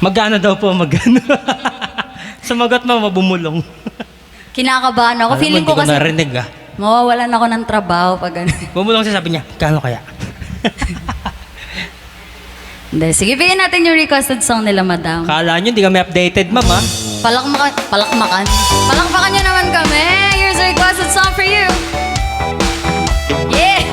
Magano daw po, magano. Sumagot mo, mabumulong. Kinakabahan ako. Feeling ko Hindi ko kasi narinig mawawalan ako ng trabaho pag ano. Bumulong siya, sabi niya, kano kaya? Hindi, sige, bigyan natin yung requested song nila, madam. Kala nyo, hindi kami updated, ma'am, ha? Palakpakan nyo naman kami. Here's a requested song for you. Yeah!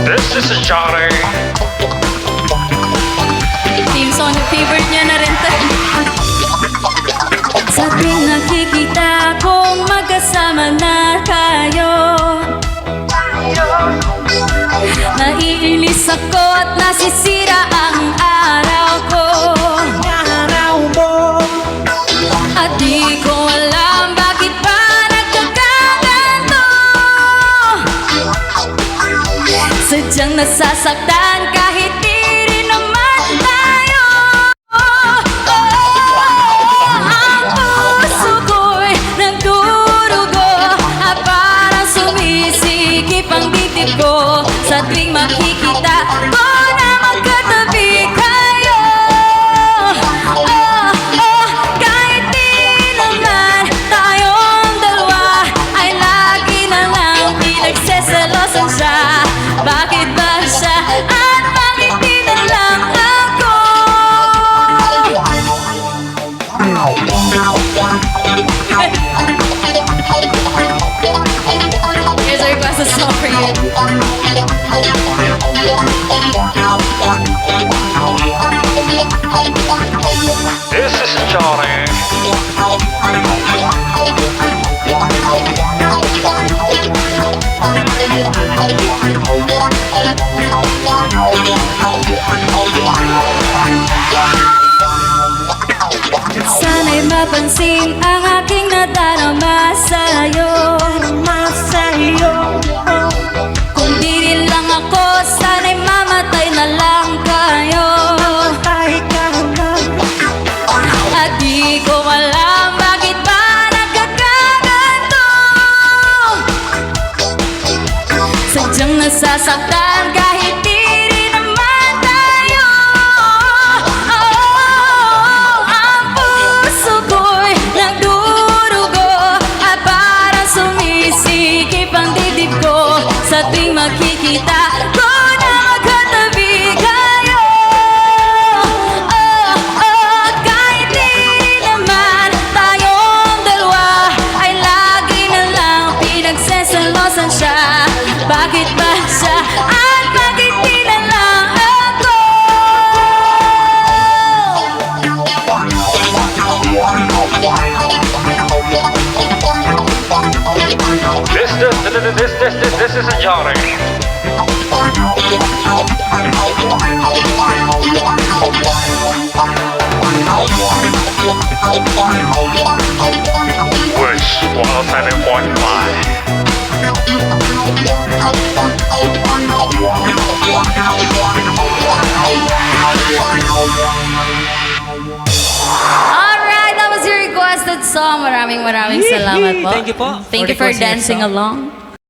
This is a genre. Team song, favorite nyo na rin to. Sa tuwing nakikita kong magkasama na kayo, naiinis ako at nasisira ang araw ko. At di ko alam bakit ba nagkakaganto. Sadyang nasasaktan kahit di rin naman tayo. Ang puso ko'y nagdurugo at parang sumisikip ang dibdib ko sa tuwing makikita ko na magkatabi kayo. Kahit di naman tayong dalawa ay lagi na lang pinagseselosan siya. Bakit ba siya at bakit di na lang ako? Here's a requested song for you. This is a genre. Sana'y mapansin ang aking nadarama sa'yo. Kung di rin lang ako, sana'y mamatay na lang kayo. At di ko alam bakit ba nagkakaganto. Sadyang nasasaktan kahit di rin naman tayo. Ang puso ko'y nagdurugo at parang sumisikip ang dibdib ko sa tuwing makikita ko na magkatabi kayo. Kahit di naman tayong dalawa ay lagi na lang pinagseselosan siya. Bakit ba siya at bakit di na lang ako? This is a genre. Wish 107.5. Alright, that was your requested song. Maraming salamat po. Thank you po. Thank you for dancing along.